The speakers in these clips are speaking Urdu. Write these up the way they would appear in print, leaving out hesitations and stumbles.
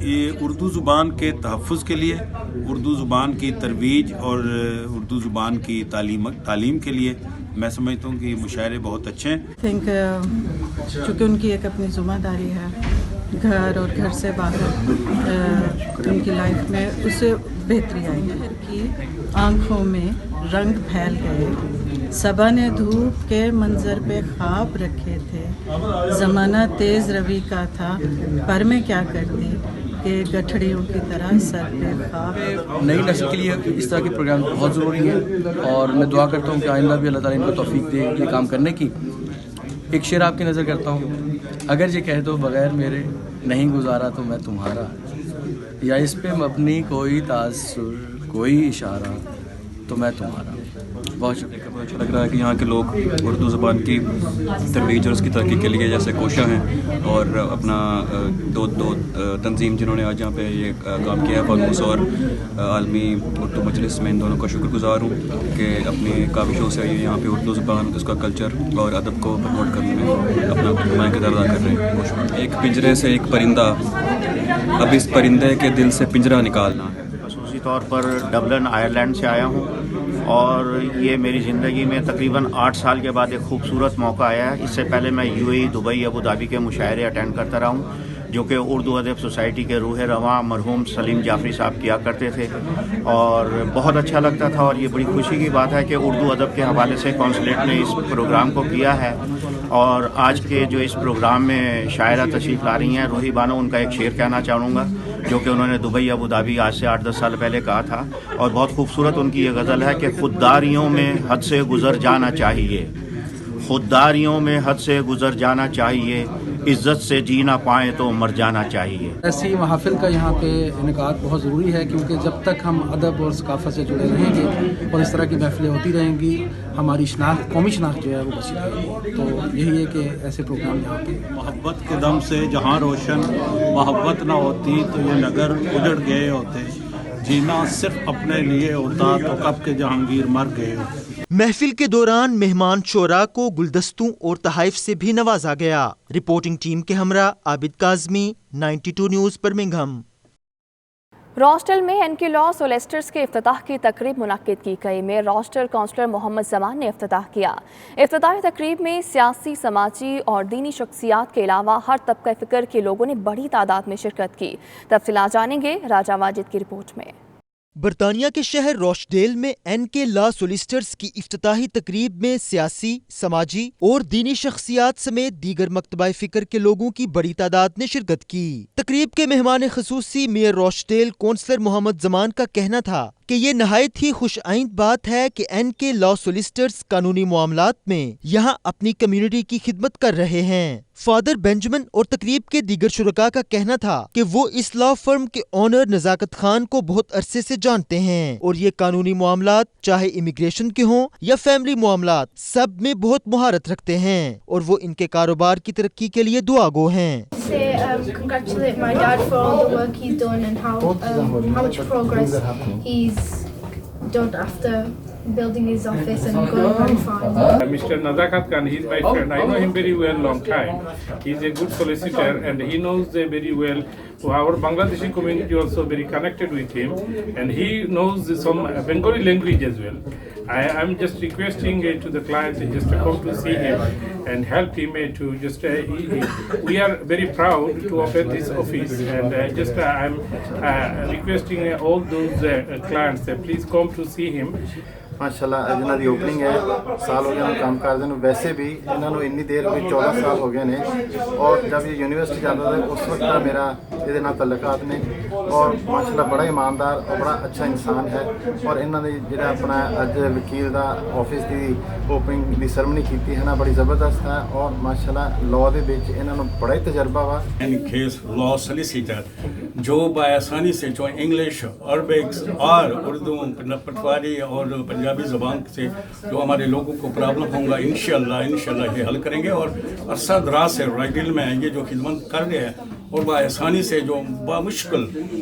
یہ اردو زبان کے تحفظ کے لیے، اردو زبان کی ترویج اور اردو زبان کی تعلیم کے لیے میں سمجھتا ہوں کہ مشاعرے بہت اچھے ہیں۔ چونکہ ان کی ایک اپنی ذمہ داری ہے گھر اور گھر سے باہر ان کی لائف میں، اس سے بہتری آئی ہے کہ آنکھوں میں رنگ پھیل گئے، صبا نے دھوپ کے منظر پہ خواب رکھے تھے، زمانہ تیز روی کا تھا پر میں کیا کرتی کہ گٹھڑیوں کی طرح سر پہ خواب۔ نئی نسل کے لیے اس طرح کے پروگرام بہت ضروری ہے اور میں دعا کرتا ہوں کہ آئندہ بھی اللہ تعالیٰ ان کو توفیق دے یہ کام کرنے کی۔ ایک شعر آپ کی نظر کرتا ہوں، اگر یہ کہہ دو بغیر میرے نہیں گزارا تو میں تمہارا، یا اس پہ مبنی کوئی تاثر کوئی اشارہ تو میں تمہارا۔ بہت شکریہ۔ بہت اچھا لگ رہا ہے کہ یہاں کے لوگ اردو زبان کی ترویج اور اس کی ترقی کے لیے جیسے کوشاں ہیں اور اپنا دو تنظیم جنہوں نے آج یہاں پہ یہ کام کیا ہے، فانوس اور عالمی اردو مجلس، میں ان دونوں کا شکر گزار ہوں کہ اپنی کاوشوں سے یہاں پہ اردو زبان، اس کا کلچر اور ادب کو پروموٹ کرنے میں اپنا نمایاں کردار ادا کر رہے ہیں۔ ایک پنجرے سے ایک پرندہ، اب اس پرندے کے دل سے پنجرہ نکالنا ہے۔ خصوصی طور پر ڈبلن آئرلینڈ سے آیا ہوں اور یہ میری زندگی میں تقریباً 8 سال کے بعد ایک خوبصورت موقع آیا ہے۔ اس سے پہلے میں UAE، دبئی، ابوظہبی کے مشاعرے اٹینڈ کرتا رہا ہوں جو کہ اردو ادب سوسائٹی کے روح رواں مرحوم سلیم جعفری صاحب کیا کرتے تھے اور بہت اچھا لگتا تھا۔ اور یہ بڑی خوشی کی بات ہے کہ اردو ادب کے حوالے سے کونسلیٹ نے اس پروگرام کو کیا ہے اور آج کے جو اس پروگرام میں شاعرہ تشریف لا رہی ہیں روحی بانو، ان کا ایک شعر کہنا چاہوں گا جو کہ انہوں نے دبئی، ابوظہبی آج سے 8-10 سال پہلے کہا تھا اور بہت خوبصورت ان کی یہ غزل ہے کہ خودداریوں میں حد سے گزر جانا چاہیے، خودداریوں میں حد سے گزر جانا چاہیے، عزت سے جی نہ پائیں تو مر جانا چاہیے۔ ایسی محافل کا یہاں پہ انعقاد بہت ضروری ہے کیونکہ جب تک ہم ادب اور ثقافت سے جڑے رہیں گے اور اس طرح کی محفلیں ہوتی رہیں گی، ہماری شناخت، قومی شناخت جو ہے وہ بچی رہے گی۔ تو یہی ہے کہ ایسے پروگرام یہاں پہ۔ محبت کے دم سے جہاں روشن، محبت نہ ہوتی تو یہ نگر اجڑ گئے ہوتے، جینا صرف اپنے لیے ہوتا تو کب کے جہانگیر مر گئے ہوتے۔ محفل کے دوران مہمان شعراء کو گلدستوں اور تحائف سے بھی نوازا گیا۔ رپورٹنگ ٹیم کے ہمراہ عابد کاظمی، 92 نیوز برمنگھم۔ راسٹل میں NK لاء سولیسٹرز کے افتتاح کی تقریب منعقد کی گئی میں راسٹل کونسلر محمد زمان نے افتتاح کیا۔ افتتاحی تقریب میں سیاسی، سماجی اور دینی شخصیات کے علاوہ ہر طبقہ فکر کے لوگوں نے بڑی تعداد میں شرکت کی۔ تفصیلات جانیں گے راجہ واجد کی رپورٹ میں۔ برطانیہ کے شہر روچڈیل میں NK لاء سولیسٹرز کی افتتاحی تقریب میں سیاسی، سماجی اور دینی شخصیات سمیت دیگر مکتبہ فکر کے لوگوں کی بڑی تعداد نے شرکت کی۔ تقریب کے مہمان خصوصی میئر روچڈیل کونسلر محمد زمان کا کہنا تھا کہ یہ نہایت ہی خوش آئند بات ہے کہ NK لاء سولیسٹرز قانونی معاملات میں یہاں اپنی کمیونٹی کی خدمت کر رہے ہیں۔ فادر بینجمن اور تقریب کے دیگر شرکاء کا کہنا تھا کہ وہ اس لاء فرم کے اونر نزاکت خان کو بہت عرصے سے جانتے ہیں اور یہ قانونی معاملات چاہے امیگریشن کے ہوں یا فیملی معاملات سب میں بہت مہارت رکھتے ہیں اور وہ ان کے کاروبار کی ترقی کے لیے دعا گو ہیں۔ Congratulate my dad for all the work he's done and how much progress he's done after building his office and going very far. Mr. Nazakat Khan, he's my friend. I know him very well, long time. He's a good solicitor and he knows very well. Our Bangladeshi community also very connected with him and he knows some Bengali language as well. I'm just requesting to the client just to come to see him and help him to just we are very proud to open this office and just I'm requesting all those clients please come to see him. ماشاءاللہ جنہوں کی اوپننگ ہے سال ہو گیا کام کرتے ہیں، ویسے بھی انہوں نے انی دیر بھی 14 سال ہو گئے ہیں اور جب یہ یونیورسٹی جاتا تھا اس وقت میرا یہ تعلقات نے اور ماشاءاللہ بڑا ایماندار اور بڑا اچھا انسان ہے اور انہوں نے جہاں اپنا اج وکیل دا آفس کی اوپننگ کی سرمنی کی ہے نا بڑی زبردست ہے اور ماشاءاللہ لاء دے وچ انہوں نے بڑا ہی تجربہ وا۔ کیس لاء سولیسیٹر جو بآسانی سے جو انگلش، عربک اور اردو، پٹواری اور پنجابی زبان سے جو ہمارے لوگوں کو پرابلم ہوں گا انشاءاللہ یہ حل کریں گے اور عرصہ دراز سے رائڈل میں یہ جو خدمت کر رہے ہیں اور بآسانی سے جو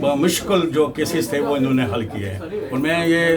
بامشکل جو کیسز تھے وہ انہوں نے حل کیے ہیں اور میں یہ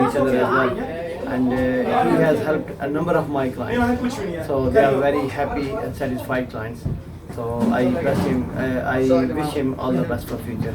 each other as well, and he has helped a number of my clients, so they are very happy and satisfied clients. So I wish him all the best for future.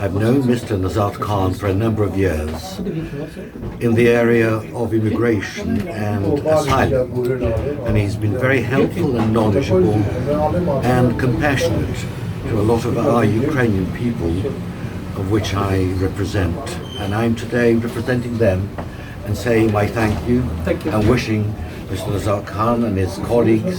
I've known Mr. Nazat Khan for a number of years in the area of immigration and asylum, and he's been very helpful and knowledgeable and compassionate to a lot of our Ukrainian people, of which I represent. And I'm today representing them and saying my thank you and wishing Mr. Nazat Khan and his colleagues.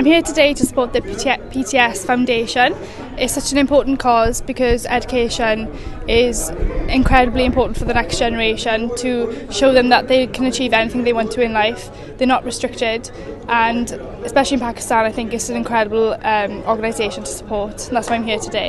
I'm here today to support the PTS Foundation. It's such an important cause because education is incredibly important for the next generation, to show them that they can achieve anything they want to in life. They're not restricted, and especially in Pakistan, I think it's an incredible organisation to support. And that's why I'm here today.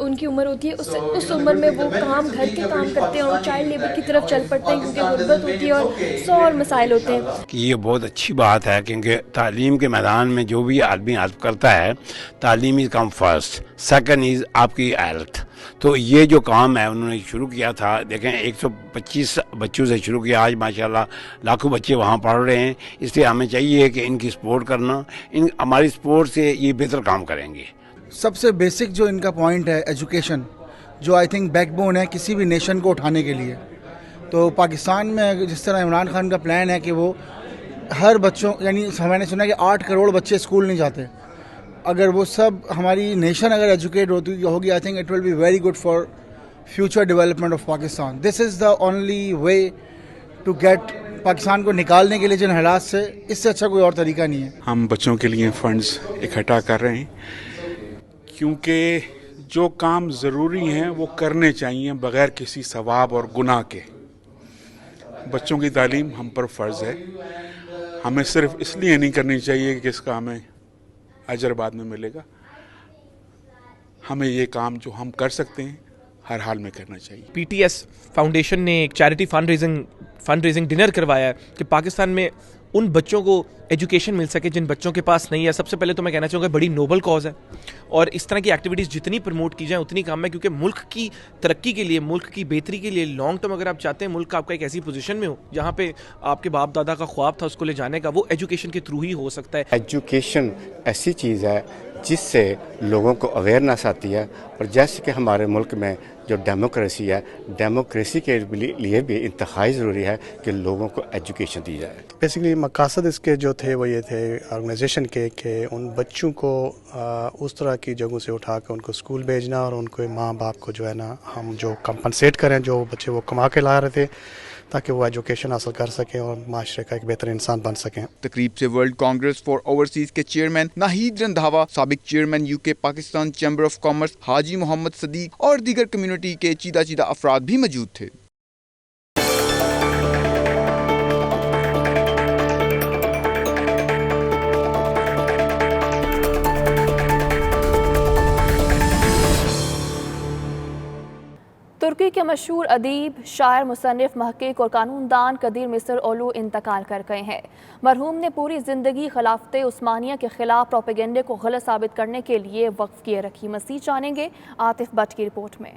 ان کی عمر ہوتی ہے اس عمر میں وہ گھر کے کام کرتے ہیں اور چائلڈ لیبر کی طرف چل پڑتے ہیں کیونکہ غربت ہوتی ہے اور 100 اور مسائل ہوتے ہیں. یہ بہت اچھی بات ہے کیونکہ تعلیم کے میدان میں جو بھی آدمی ہیلپ کرتا ہے تعلیم از کم فرسٹ, سیکنڈ از آپ کی ہیلتھ. تو یہ جو کام ہے انہوں نے شروع کیا تھا, دیکھیں 125 بچوں سے شروع کیا, آج ماشاءاللہ لاکھوں بچے وہاں پڑھ رہے ہیں. اس لیے ہمیں چاہیے کہ ان کی سپورٹ کرنا, ہماری سپورٹ سے یہ بہتر کام کریں گے. سب سے بیسک جو ان کا پوائنٹ ہے ایجوکیشن, جو آئی تھنک بیک بون ہے کسی بھی نیشن کو اٹھانے کے لیے. تو پاکستان میں جس طرح عمران خان کا پلان ہے کہ وہ ہر بچوں, یعنی میں نے سنا کہ 8 کروڑ بچے اسکول نہیں جاتے, اگر وہ سب ہماری نیشن اگر ایجوکیٹ ہوگی I think it will be very good for future development of Pakistan. This is the only way to get Pakistan کو نکالنے کے لیے جن حالات سے, اس سے اچھا کوئی اور طریقہ نہیں ہے. ہم بچوں کے لیے فنڈز اکٹھا کر رہے ہیں کیونکہ جو کام ضروری ہیں وہ کرنے چاہیے بغیر کسی ثواب اور گناہ کے. بچوں کی تعلیم ہم پر فرض ہے, ہمیں صرف اس لیے نہیں کرنی چاہیے کہ اس کا ہمیں اجر بعد میں ملے گا. ہمیں یہ کام جو ہم کر سکتے ہیں ہر حال میں کرنا چاہیے. پی ٹی ایس فاؤنڈیشن نے ایک چیریٹی فنڈ ریزنگ ڈنر کروایا ہے کہ پاکستان میں ان بچوں کو ایجوکیشن مل سکے جن بچوں کے پاس نہیں ہے. سب سے پہلے تو میں کہنا چاہوں گا بڑی نوبل کاز ہے اور اس طرح کی ایکٹیویٹیز جتنی پروموٹ کی جائیں اتنی کام ہے, کیونکہ ملک کی ترقی کے لیے, ملک کی بہتری کے لیے لانگ ٹرم اگر آپ چاہتے ہیں ملک آپ کا ایک ایسی پوزیشن میں ہو جہاں پہ آپ کے باپ دادا کا خواب تھا اس کو لے جانے کا, وہ ایجوکیشن کے تھرو ہی ہو سکتا ہے. ایجوکیشن ایسی چیز ہے جس سے لوگوں کو اویئرنیس آتی ہے, اور جیسے کہ ہمارے ملک میں جو ڈیموکریسی ہے, ڈیموکریسی کے لیے بھی انتہائی ضروری ہے کہ لوگوں کو ایجوکیشن دی جائے. بیسیکلی مقاصد اس کے جو تھے وہ یہ تھے آرگنائزیشن کے کہ ان بچوں کو اس طرح کی جگہوں سے اٹھا کے ان کو اسکول بھیجنا اور ان کو ماں باپ کو جو ہے نا ہم جو کمپنسیٹ کریں جو بچے وہ کما کے لا رہے تھے تاکہ وہ ایجوکیشن حاصل کر سکیں اور معاشرے کا ایک بہتر انسان بن سکیں. تقریب سے ورلڈ کانگریس فار اوورسیز کے چیئرمین ناہید رندھاوا, سابق chairman UK Pakistan chamber of commerce حاجی محمد صدیق اور دیگر کمیونٹی کے چیدہ افراد بھی موجود تھے. ترکی کے مشہور ادیب, شاعر, مصنف, محقق اور قانون دان قدیر مصر اولو انتقال کر گئے ہیں. مرحوم نے پوری زندگی خلافت عثمانیہ کے خلاف پروپیگنڈے کو غلط ثابت کرنے کے لیے وقف کیے رکھی. مزید جانیں گے عاطف بٹ کی رپورٹ میں.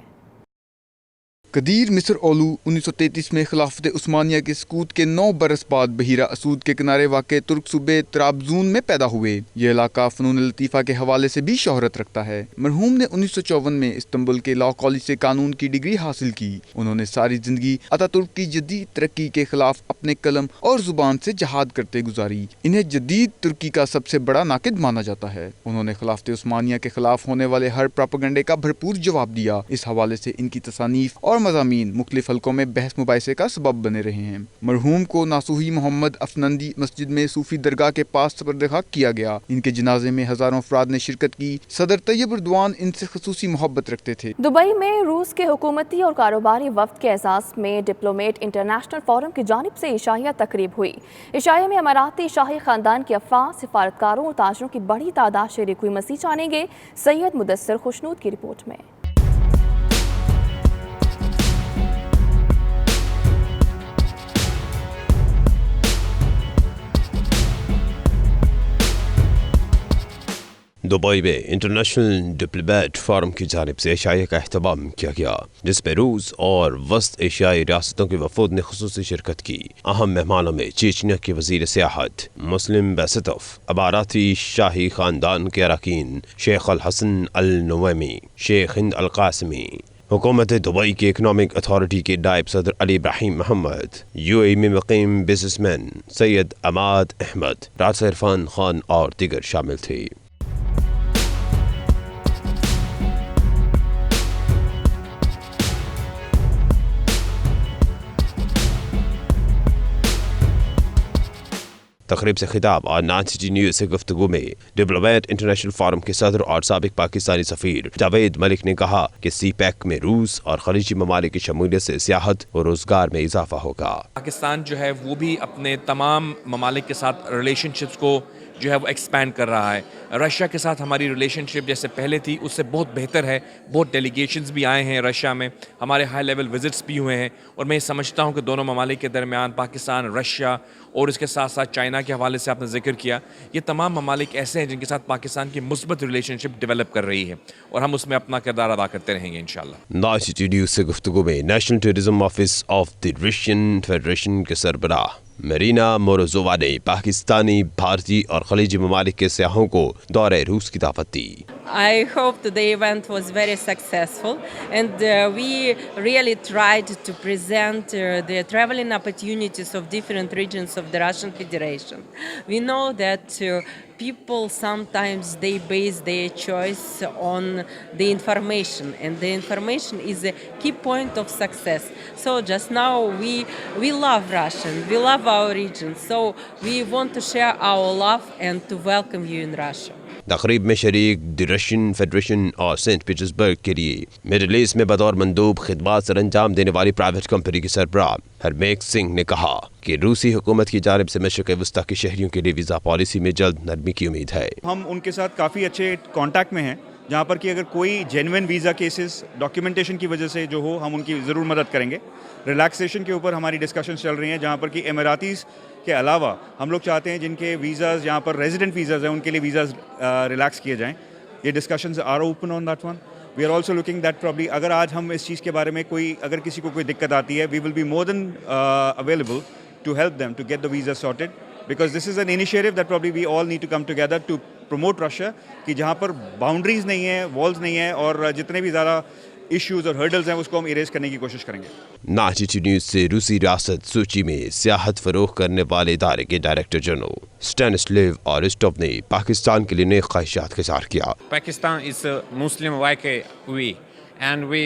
قدیر مصر اولو 1933 میں خلافت عثمانیہ کے سقوط کے 9 برس بعد بحیرہ اسود کے کنارے واقع ترک صوبے طرابزون میں پیدا ہوئے. یہ علاقہ فنون لطیفہ کے حوالے سے بھی شہرت رکھتا ہے. مرحوم نے 1954 میں استنبول کے لاء کالج سے قانون کی ڈگری حاصل کی. انہوں نے ساری زندگی اتا ترک کی جدید ترقی کے خلاف اپنے قلم اور زبان سے جہاد کرتے گزاری. انہیں جدید ترکی کا سب سے بڑا ناقد مانا جاتا ہے. انہوں نے خلافت عثمانیہ کے خلاف ہونے والے ہر پروپیگنڈے کا بھرپور جواب دیا. اس حوالے سے ان کی تصانیف اور مضامین مختلف حلقوں میں بحث مباحثے کا سبب بنے رہے ہیں. مرحوم کو ناسوہی محمد افنندی مسجد میں صوفی درگاہ کے پاس سپرد خاک کیا گیا. ان کے جنازے میں ہزاروں افراد نے شرکت کی. صدر طیب اردوان ان سے خصوصی محبت رکھتے تھے. دبئی میں روس کے حکومتی اور کاروباری وفد کے اعزاز میں ڈپلومیٹ انٹرنیشنل فورم کی جانب سے عشائیہ تقریب ہوئی. عشائیہ میں اماراتی شاہی خاندان کے افراد, سفارتکاروں اور تاجروں کی بڑی تعداد شریک ہوئی. مزید جانیں گے سید مدثر خوشنود کی رپورٹ میں. دبئی میں انٹرنیشنل ڈپلومیٹ فورم کی جانب سے عشائیہ کا اہتمام کیا گیا جس میں روس اور وسط ایشیائی ریاستوں کے وفود نے خصوصی شرکت کی. اہم مہمانوں میں چیچنیا کے وزیر سیاحت مسلم بیستوف, اماراتی شاہی خاندان کے اراکین شیخ الحسن النویمی, شیخ ہند القاسمی, حکومت دبئی کے اکنامک اتھارٹی کے نائب صدر علی ابراہیم محمد, UAE میں مقیم بزنس مین سید عماد احمد, راجہ عرفان خان اور دیگر شامل تھے. تقریب سے خطاب اور نان سٹی نیوز سے گفتگو میں ڈپلومیٹ انٹرنیشنل فورم کے صدر اور سابق پاکستانی سفیر جاوید ملک نے کہا کہ سی پیک میں روس اور خلیجی ممالک کی شمولیت سے سیاحت اور روزگار میں اضافہ ہوگا. پاکستان جو ہے وہ بھی اپنے تمام ممالک کے ساتھ ریلیشن شپس کو جو ہے وہ ایکسپینڈ کر رہا ہے. رشیا کے ساتھ ہماری ریلیشن شپ جیسے پہلے تھی اس سے بہت بہتر ہے. بہت ڈیلیگیشنز بھی آئے ہیں رشیا میں, ہمارے ہائی لیول وزٹس بھی ہوئے ہیں, اور میں یہ سمجھتا ہوں کہ دونوں ممالک کے درمیان پاکستان, رشیا اور اس کے ساتھ ساتھ چائنا کے حوالے سے آپ نے ذکر کیا, یہ تمام ممالک ایسے ہیں جن کے ساتھ پاکستان کی مثبت ریلیشن شپ ڈیولپ کر رہی ہے, اور ہم اس میں اپنا کردار ادا کرتے رہیں گے انشاءاللہ. ناشٹی نیوز سے گفتگو میں national tourism office of the Russian federation کے سربراہ مرینا موروزووا نے پاکستانی, بھارتی اور خلیجی ممالک کے سیاحوں کو دورہ روس کی دعوت دی. I hope the event was very successful, and we really tried to present the traveling opportunities of different regions of the Russian Federation. We know that people sometimes they base their choice on the information, and the information is a key point of success. So just now we love Russia, we love our region, so we want to share our love and to welcome you in Russia. تقریب میں شریک دی رشین فیڈریشن اور سینٹ پیٹرزبرگ کے لیے مڈل ایسٹ میں بطور مندوب خدمات سر انجام دینے والی پرائیویٹ کمپنی کے سربراہ ہرمیک سنگھ نے کہا کہ روسی حکومت کی جانب سے مشرق وسطیٰ کے شہریوں کے لیے ویزا پالیسی میں جلد نرمی کی امید ہے. ہم ان کے ساتھ کافی اچھے کانٹیکٹ میں ہیں, جہاں پر کہ اگر کوئی جینوئن ویزا کیسز ڈاکیومنٹیشن کی وجہ سے جو ہو ہم ان کی ضرور مدد کریں گے. ریلیکسیشن کے اوپر ہماری ڈسکشنز چل رہی ہیں, جہاں پر کہ اماراتیز کے علاوہ ہم لوگ چاہتے ہیں جن کے ویزاز یہاں پر ریزیڈنٹ ویزاز ہیں ان کے لیے ویزاز ریلیکس کیے جائیں. یہ discussions are open on that one. We are also looking that probably اگر آج ہم اس چیز کے بارے میں اگر کسی کو کوئی دقت آتی ہے, we will be more than available to help them to get the visa sorted, because this is an initiative that probably we all need to come together to promote Russia, کہ جہاں پر باؤنڈریز نہیں ہیں, والز نہیں ہیں, اور جتنے بھی زیادہ ایشوز اور ہرڈلز ہیں اس کو ہم اریز کرنے کی کوشش کریں گے. ناشٹی نیوز سے روسی ریاست سوچی میں سیاحت فروغ کرنے والے ادارے کے ڈائریکٹر جنرل اسٹینسلیو آرسٹوف نے پاکستان کے لیے نئے خواہشات کا اظہار کیا. Pakistan is Muslim like we, and we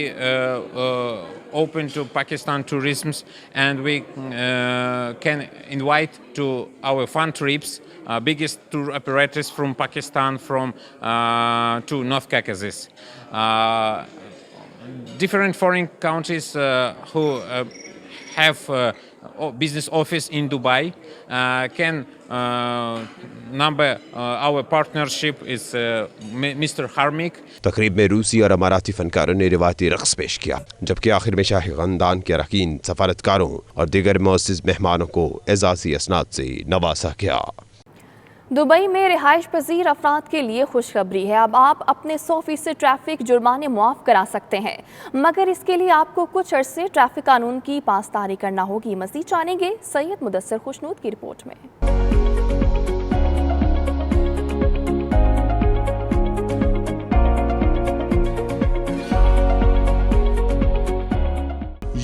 open to Pakistan tourism, and we can invite to our fun trips biggest tour operators from Pakistan to North Caucasus. Different foreign countries who have business office in Dubai can number our partnership is Mr. Harmik. تقریب میں روسی اور اماراتی فنکاروں نے روایتی رقص پیش کیا, جبکہ آخر میں شاہی خاندان کے اراکین, سفارتکاروں اور دیگر معزز مہمانوں کو اعزازی اسناد سے نوازا گیا. دبئی میں رہائش پذیر افراد کے لیے خوشخبری ہے. اب آپ اپنے 100% ٹریفک جرمانے معاف کرا سکتے ہیں, مگر اس کے لیے آپ کو کچھ عرصے ٹریفک قانون کی پاسداری کرنا ہوگی. مزید جانیں گے سید مدثر خوشنود کی رپورٹ میں.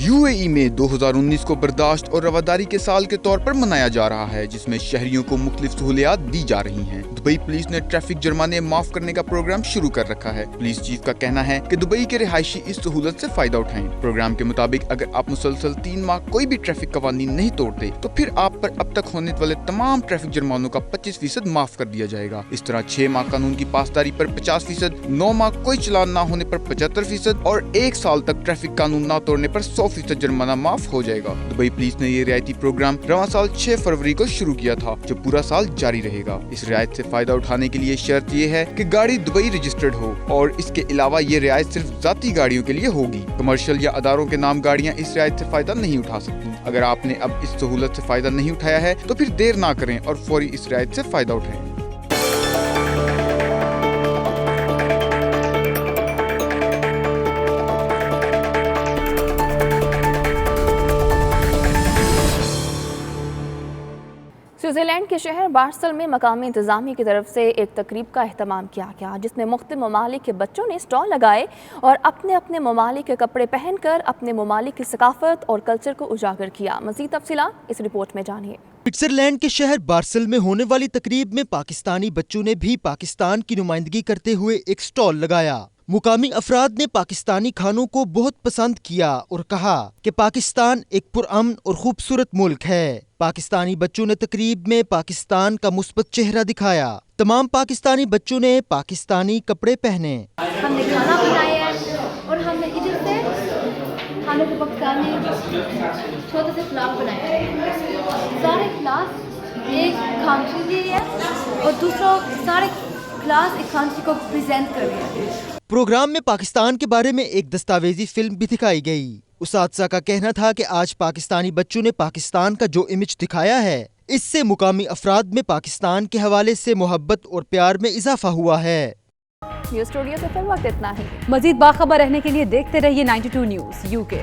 UAE میں 2019 کو برداشت اور رواداری کے سال کے طور پر منایا جا رہا ہے, جس میں شہریوں کو مختلف سہولیات دی جا رہی ہیں. دبئی پولیس نے ٹریفک جرمانے معاف کرنے کا پروگرام شروع کر رکھا ہے. پولیس چیف کا کہنا ہے کہ دبئی کے رہائشی اس سہولت سے فائدہ اٹھائیں. پروگرام کے مطابق اگر آپ مسلسل 3 ماہ کوئی بھی ٹریفک قوانین نہیں توڑتے تو پھر آپ پر اب تک ہونے والے تمام ٹریفک جرمانوں کا 25% معاف کر دیا جائے گا. اس طرح 6 ماہ قانون کی پاسداری پر 50%, 9 ماہ کوئی چلان نہ ہونے پر 75% اور 1 سال تک ٹریفک قانون نہ توڑنے پر 100% جرمانہ معاف ہو جائے گا. دبئی پولیس نے یہ رعایتی پروگرام رواں سال 6 فروری کو شروع کیا تھا, جو پورا سال جاری رہے گا. اس رعایت سے فائدہ اٹھانے کے لیے شرط یہ ہے کہ گاڑی دبئی رجسٹرڈ ہو, اور اس کے علاوہ یہ رعایت صرف ذاتی گاڑیوں کے لیے ہوگی. کمرشل یا اداروں کے نام گاڑیاں اس رعایت سے فائدہ نہیں اٹھا سکتی. اگر آپ نے اب اس سہولت سے فائدہ نہیں اٹھایا ہے تو پھر دیر نہ کریں اور فوری اس رعایت سے فائدہ اٹھائیں. سوئٹزر لینڈ کے شہر بارسل میں مقامی انتظامیہ کی طرف سے ایک تقریب کا اہتمام کیا گیا, جس میں مختلف ممالک کے بچوں نے اسٹال لگائے اور اپنے اپنے ممالک کے کپڑے پہن کر اپنے ممالک کی ثقافت اور کلچر کو اجاگر کیا. مزید تفصیلات اس رپورٹ میں جانیے. سوئٹزر لینڈ کے شہر بارسل میں ہونے والی تقریب میں پاکستانی بچوں نے بھی پاکستان کی نمائندگی کرتے ہوئے ایک اسٹال لگایا. مقامی افراد نے پاکستانی کھانوں کو بہت پسند کیا اور کہا کہ پاکستان ایک پرامن اور خوبصورت ملک ہے. پاکستانی بچوں نے تقریب میں پاکستان کا مثبت چہرہ دکھایا. تمام پاکستانی بچوں نے پاکستانی کپڑے پہنے. ہم نے کھانا بنایا اور ہم نے ادھر سے کھانے کو پاکستانی چھوٹے سے فلاس بنائے. سارے فلاس ایک خاموشی دی ہے اور دوسرا سارے کلاس ایک کنٹری کو پریزنٹ کر رہے ہیں. پروگرام میں پاکستان کے بارے میں ایک دستاویزی فلم بھی دکھائی گئی. اساتذہ کا کہنا تھا کہ آج پاکستانی بچوں نے پاکستان کا جو امیج دکھایا ہے اس سے مقامی افراد میں پاکستان کے حوالے سے محبت اور پیار میں اضافہ ہوا ہے. نیوز اسٹوڈیو سے فی الوقت اتنا ہی. مزید باخبر رہنے کے لیے دیکھتے رہیے 92 نیوز UK.